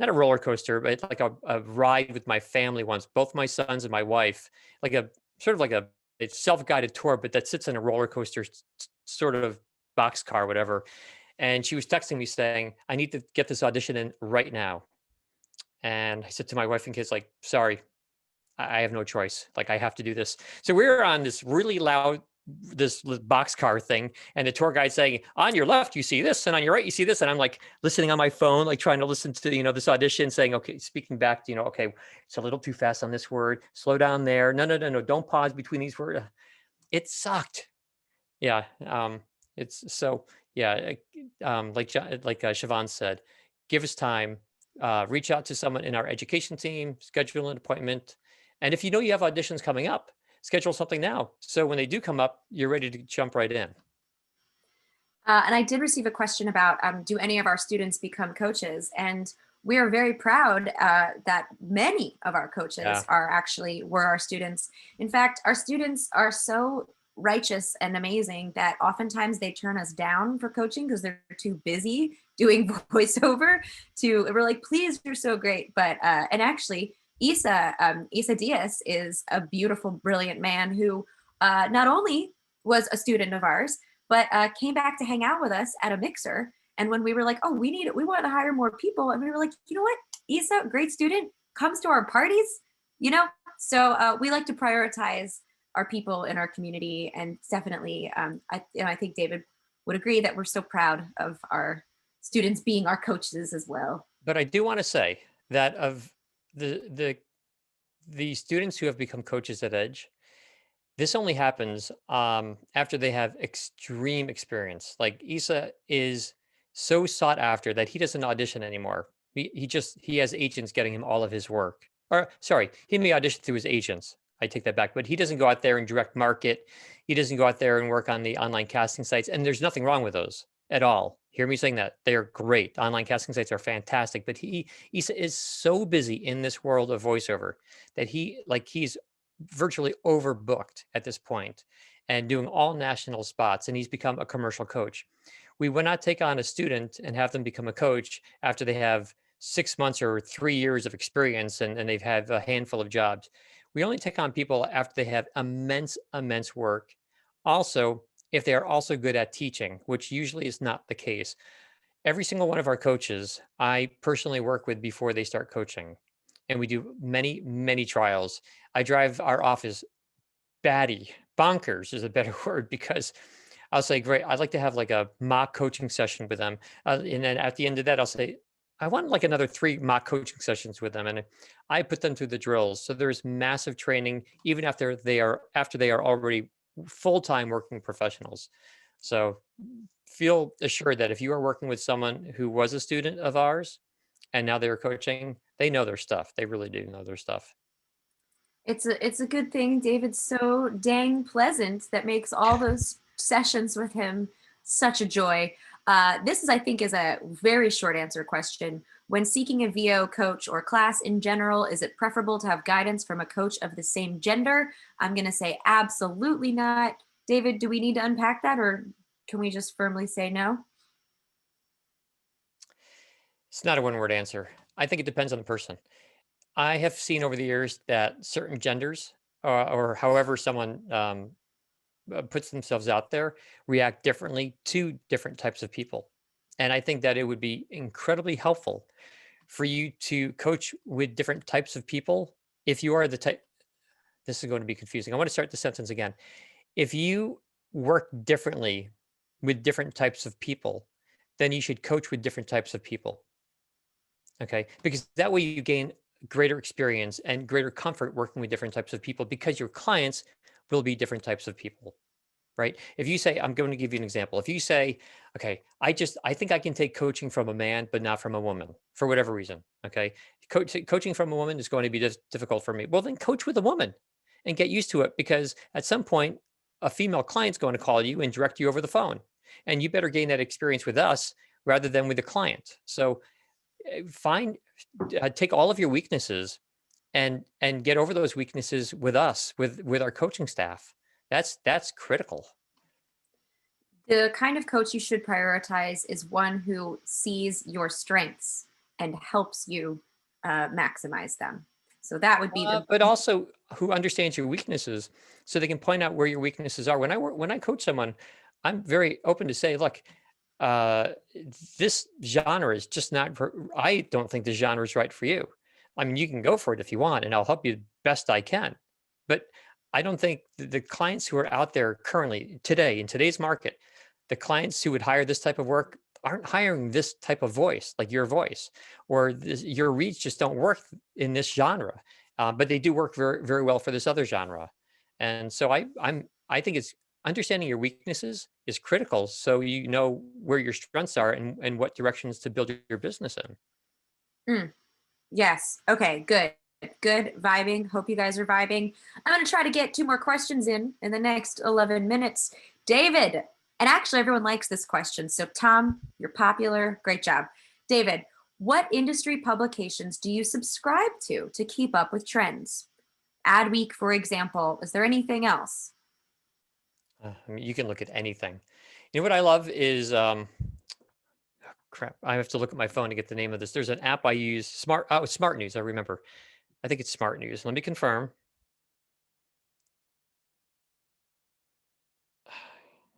not a roller coaster, but like a ride with my family once, both my sons and my wife, like a sort of like a it's self-guided tour, but that sits in a roller coaster sort of box car, whatever. And she was texting me saying, I need to get this audition in right now. And I said to my wife and kids, like, sorry, I have no choice. Like, I have to do this. So we were on this really loud, this boxcar thing, and the tour guide saying, on your left, you see this, and on your right, you see this. And I'm like listening on my phone, like trying to listen to, this audition, saying, okay, speaking back to, okay, it's a little too fast on this word. Slow down there. No, no, no, no. Don't pause between these words. It sucked. Yeah. It's so, yeah. Like Siobhan said, give us time, reach out to someone in our education team, schedule an appointment. And if you know you have auditions coming up, schedule something now. So when they do come up, you're ready to jump right in. And I did receive a question about do any of our students become coaches? And we are very proud that many of our coaches Yeah. were our students. In fact, our students are so righteous and amazing that oftentimes they turn us down for coaching because they're too busy doing voiceover. We're like, please, you're so great. But and actually, Isa Diaz is a beautiful, brilliant man who not only was a student of ours, but came back to hang out with us at a mixer. And when we were like, oh, we want to hire more people. And we were like, you know what? Isa, great student, comes to our parties, you know? So we like to prioritize our people in our community. And definitely, I think David would agree that we're so proud of our students being our coaches as well. But I do want to say that of the the students who have become coaches at Edge, this only happens after they have extreme experience. Like Issa is so sought after that he doesn't audition anymore. He has agents getting him all of his work. Or sorry, he may audition through his agents. I take that back, but he doesn't go out there and direct market. He doesn't go out there and work on the online casting sites. And there's nothing wrong with those at all. Hear me saying that. They are great. Online casting sites are fantastic. But Issa is so busy in this world of voiceover that he's virtually overbooked at this point and doing all national spots, and he's become a commercial coach. We would not take on a student and have them become a coach after they have 6 months or 3 years of experience and they've had a handful of jobs. We only take on people after they have immense work. Also, if they are also good at teaching, which usually is not the case. Every single one of our coaches, I personally work with before they start coaching. And we do many trials. I drive our office batty, bonkers is a better word, because I'll say, great, I'd like to have like a mock coaching session with them. And then at the end of that, I'll say, I want like another 3 mock coaching sessions with them. And I put them through the drills. So there's massive training, even after they are already full-time working professionals. So feel assured that if you are working with someone who was a student of ours and now they're coaching, they know their stuff. They really do know their stuff. It's a good thing David's so dang pleasant that makes all those sessions with him such a joy. This is, I think, is a very short answer question. When seeking a VO coach or class in general, is it preferable to have guidance from a coach of the same gender? I'm going to say absolutely not. David, do we need to unpack that, or can we just firmly say no? It's not a one word answer. I think it depends on the person. I have seen over the years that certain genders, or however someone puts themselves out there, react differently to different types of people. And I think that it would be incredibly helpful for you to coach with different types of people. If you are the type, this is going to be confusing. I want to start the sentence again. If you work differently with different types of people, then you should coach with different types of people. Okay. Because that way you gain greater experience and greater comfort working with different types of people because your clients will be different types of people. Right? If you say, I'm going to give you an example. If you say, okay, I think I can take coaching from a man, but not from a woman for whatever reason. Okay. Coaching from a woman is going to be just difficult for me. Well, then coach with a woman and get used to it because at some point, a female client's going to call you and direct you over the phone. And you better gain that experience with us rather than with the client. So find, take all of your weaknesses and get over those weaknesses with us, with our coaching staff. That's critical. The kind of coach you should prioritize is one who sees your strengths and helps you maximize them. So that would be the But also who understands your weaknesses so they can point out where your weaknesses are. When I coach someone, I'm very open to say, look, uh, this genre is just not. I don't think this genre is right for you. I mean, you can go for it if you want, and I'll help you best I can. But I don't think the clients who are out there currently today in today's market, the clients who would hire this type of work aren't hiring this type of voice, like your voice, or your reads just don't work in this genre, but they do work very, very well for this other genre. And so I think it's understanding your weaknesses is critical, so you know where your strengths are and what directions to build your business in. Mm, yes. Okay, good. Good vibing. Hope you guys are vibing. I'm going to try to get two more questions in the next 11 minutes. David, and actually everyone likes this question. So Tom, you're popular. Great job. David, what industry publications do you subscribe to keep up with trends? Adweek, for example. Is there anything else? I mean, you can look at anything. You know what I love is crap. I have to look at my phone to get the name of this. There's an app I use, Smart News. I remember. I think it's Smart News. Let me confirm.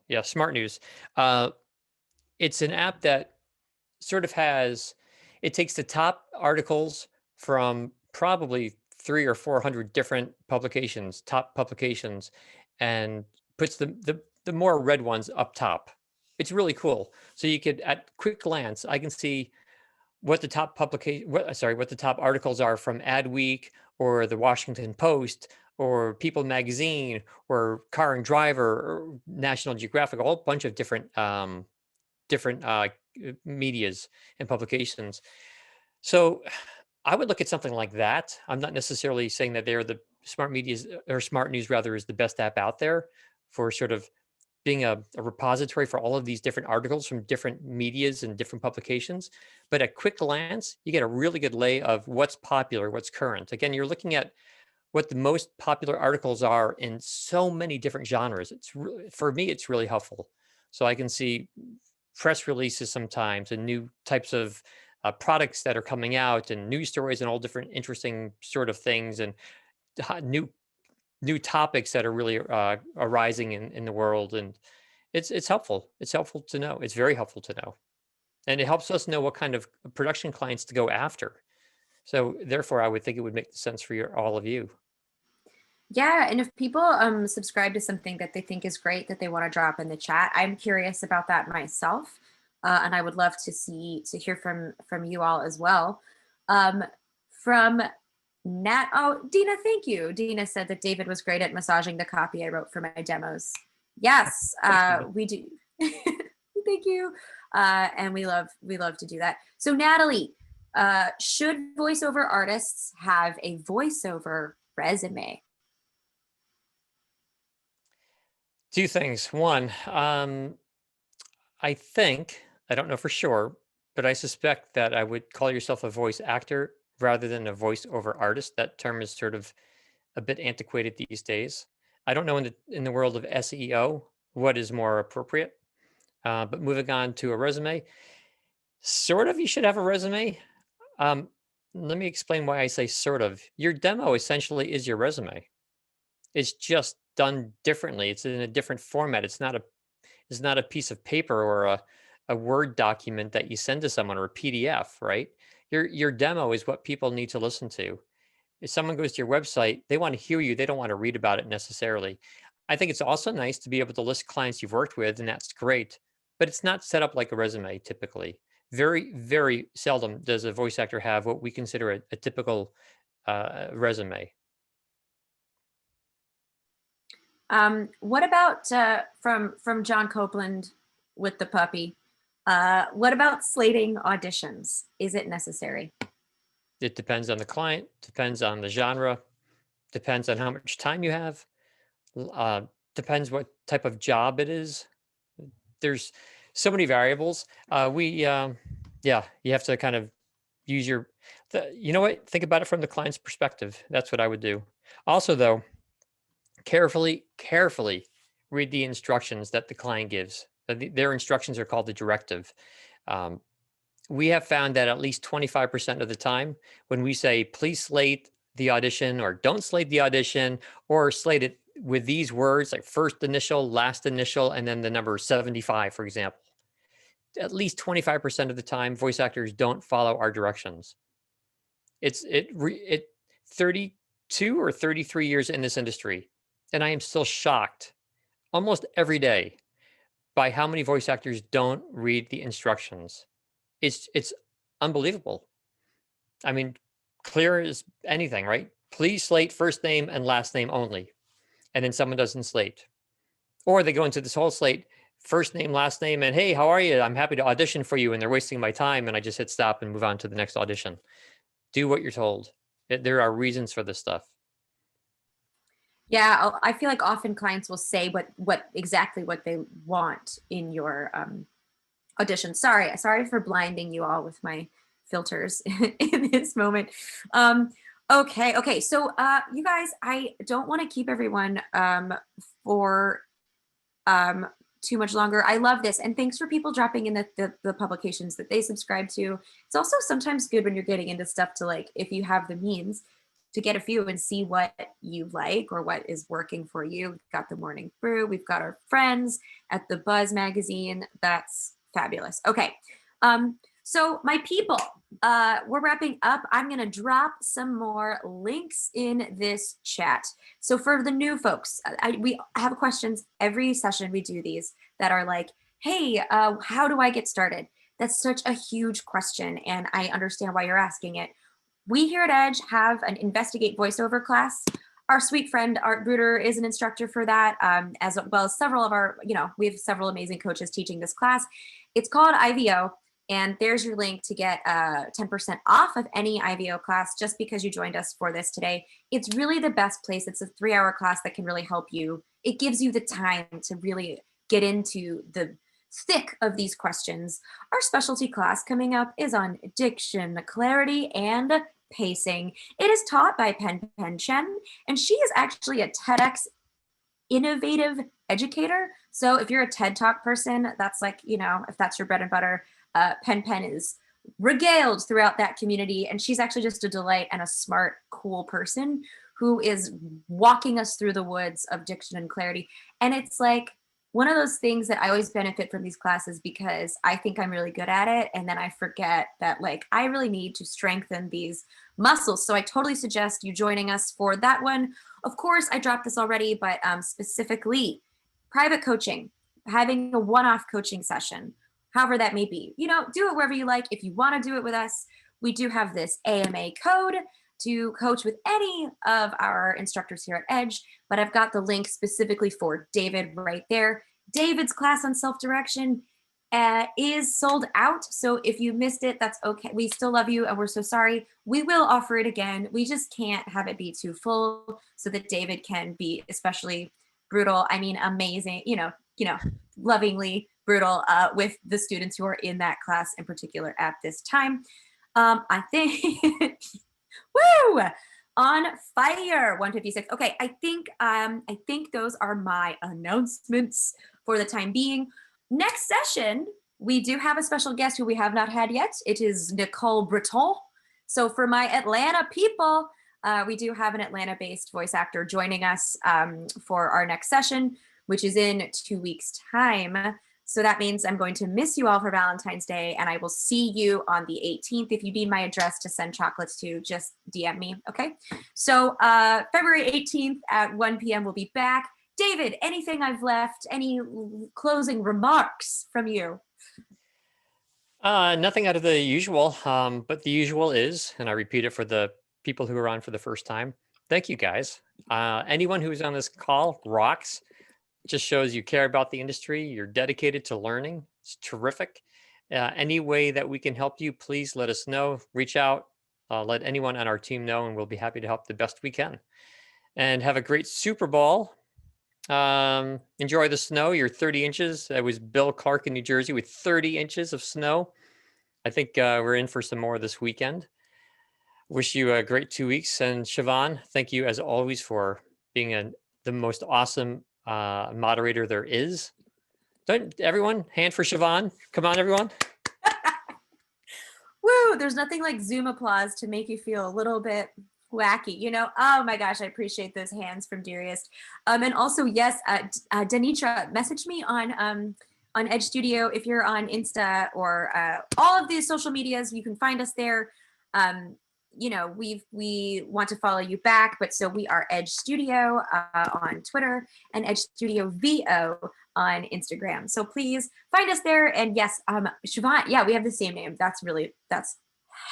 Yeah, Smart News. Uh, it's an app that sort of has it takes the top articles from probably 3 or 400 different publications, top publications, and puts the more read ones up top. It's really cool. So you could, at quick glance, I can see what the top publication, what the top articles are from Adweek or the Washington Post or People Magazine or Car and Driver or National Geographic, a whole bunch of different medias and publications. So I would look at something like that. I'm not necessarily saying that they're the smart medias or smart news rather is the best app out there for sort of being a repository for all of these different articles from different medias and different publications. But at quick glance, you get a really good lay of what's popular, what's current. Again, you're looking at what the most popular articles are in so many different genres. It's really, for me, it's really helpful. So I can see press releases sometimes and new types of products that are coming out and news stories and all different interesting sort of things and new topics that are really arising in the world. And it's helpful. It's helpful to know. It's very helpful to know. And it helps us know what kind of production clients to go after. So therefore, I would think it would make sense for all of you. Yeah, and if people subscribe to something that they think is great that they want to drop in the chat, I'm curious about that myself, and I would love to hear from you all as well. Um, from Nat, oh Dina, thank you. Dina said that David was great at massaging the copy I wrote for my demos. Yes, Thanks, Nina. we do. Thank you, and we love to do that. So Natalie, should voiceover artists have a voiceover resume? Two things. One, I think, I don't know for sure, but I suspect that I would call yourself a voice actor rather than a voiceover artist. That term is sort of a bit antiquated these days. I don't know in the world of SEO what is more appropriate. But moving on to a resume, Sort of, you should have a resume. Um, Let me explain why I say sort of. Your demo essentially is your resume. It's just done differently. It's in a different format. It's not a piece of paper or a Word document that you send to someone or a PDF, right? Your demo is what people need to listen to. If someone goes to your website, they want to hear you. They don't want to read about it necessarily. I think it's also nice to be able to list clients you've worked with, and that's great. But it's not set up like a resume typically. Very, very seldom does a voice actor have what we consider a typical resume. What about from John Copeland with the puppy? What about slating auditions? Is it necessary? It depends on the client, depends on the genre, depends on how much time you have, l- uh, depends what type of job it is. There's so many variables. Yeah, you have to kind of use you know what? Think about it from the client's perspective. That's what I would do. Also, though, carefully read the instructions that the client gives. Their instructions are called the directive. Um, we have found that at least 25% of the time, when we say, please slate the audition, or don't slate the audition, or slate it with these words like first initial, last initial, and then the number 75, for example, at least 25% of the time, voice actors don't follow our directions. It 32 or 33 years in this industry, and I am still shocked almost every day by how many voice actors don't read the instructions. It's unbelievable. I mean, clear as anything, right? Please slate first name and last name only, and then someone doesn't slate, or they go into this whole slate first name, last name, and hey, how are you? I'm happy to audition for you, and they're wasting my time, and I just hit stop and move on to the next audition. Do what you're told. There are reasons for this stuff. Yeah, I feel like often clients will say what exactly what they want in your audition. Sorry for blinding you all with my filters in this moment. Um, okay. So, you guys, I don't want to keep everyone for um, too much longer. I love this, and thanks for people dropping in the publications that they subscribe to. It's also sometimes good when you're getting into stuff to, like, if you have the means to get a few and see what you like or what is working for you. We've got the Morning Brew, we've got our friends at the Buzz magazine. That's fabulous. Okay. So my people, we're wrapping up. I'm going to drop some more links in this chat. So for the new folks, we have questions every session we do these that are like, hey, how do I get started? That's such a huge question, and I understand why you're asking it. We here at Edge have an Investigate voiceover class. Our sweet friend Art Bruder is an instructor for that, as well as several of our, we have several amazing coaches teaching this class. It's called IVO, and there's your link to get 10% off of any IVO class just because you joined us for this today. It's really the best place. It's a 3-hour class that can really help you. It gives you the time to really get into the thick of these questions. Our specialty class coming up is on diction, clarity, and pacing. It is taught by Pen Chen, and she is actually a TEDx innovative educator. So if you're a TED Talk person, that's like, if that's your bread and butter, Pen is regaled throughout that community. And she's actually just a delight and a smart, cool person who is walking us through the woods of diction and clarity. And it's like one of those things that I always benefit from these classes because I think I'm really good at it. And then I forget that, like, I really need to strengthen these muscles. So I totally suggest you joining us for that one. Of course, I dropped this already, but specifically private coaching, having a one-off coaching session, however that may be. Do it wherever you like. If you want to do it with us, we do have this AMA code to coach with any of our instructors here at Edge, but I've got the link specifically for David right there. David's class on self-direction is sold out. So if you missed it, that's okay. We still love you and we're so sorry. We will offer it again. We just can't have it be too full so that David can be especially brutal. I mean, amazing, lovingly brutal with the students who are in that class in particular at this time. I think woo! On fire, 156. Okay, I think those are my announcements for the time being. Next session, we do have a special guest who we have not had yet. It is Nicole Breton. So for my Atlanta people, we do have an Atlanta-based voice actor joining us for our next session, which is in 2 weeks' time. So that means I'm going to miss you all for Valentine's Day, and I will see you on the 18th. If you need my address to send chocolates to, just DM me, okay? So February 18th at 1 p.m. we'll be back. David, anything I've left? Any closing remarks from you? Nothing out of the usual, but the usual is, and I repeat it for the people who are on for the first time. Thank you, guys. Anyone who's on this call rocks. Just shows you care about the industry. You're dedicated to learning. It's terrific. Any way that we can help you, please let us know. Reach out. Let anyone on our team know, and we'll be happy to help the best we can. And have a great Super Bowl. Enjoy the snow. You're 30 inches. That was Bill Clark in New Jersey with 30 inches of snow. I think we're in for some more this weekend. Wish you a great 2 weeks. And Siobhan, thank you as always for being the most awesome moderator there is. Don't everyone hand for Siobhan. Come on, everyone. Woo, there's nothing like Zoom applause to make you feel a little bit wacky, you know? Oh my gosh, I appreciate those hands from Dearest. And also, yes, Danitra, message me on Edge Studio if you're on Insta or all of these social medias. You can find us there. You know, we want to follow you back, but so we are Edge Studio on Twitter and Edge Studio VO on Instagram. So please find us there. And yes, Siobhan, yeah, we have the same name. That's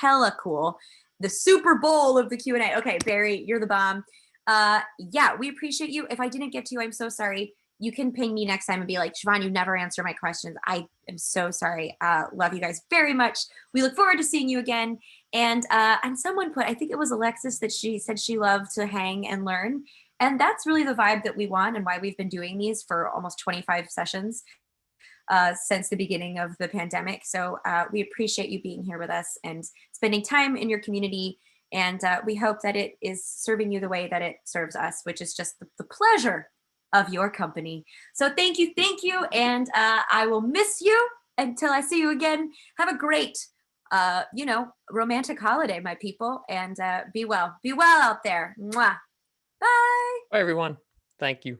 hella cool. The Super Bowl of the Q&A. Okay, Barry, you're the bomb. Yeah, we appreciate you. If I didn't get to you, I'm so sorry. You can ping me next time and be like, Siobhan, you never answer my questions. I am so sorry. Love you guys very much. We look forward to seeing you again. And someone put, I think it was Alexis, that she said she loved to hang and learn. And that's really the vibe that we want and why we've been doing these for almost 25 sessions since the beginning of the pandemic. So we appreciate you being here with us and spending time in your community. And we hope that it is serving you the way that it serves us, which is just the pleasure of your company. So thank you. And I will miss you until I see you again. Have a great, romantic holiday, my people, and be well out there. Mwah. Bye. Bye, everyone. Thank you.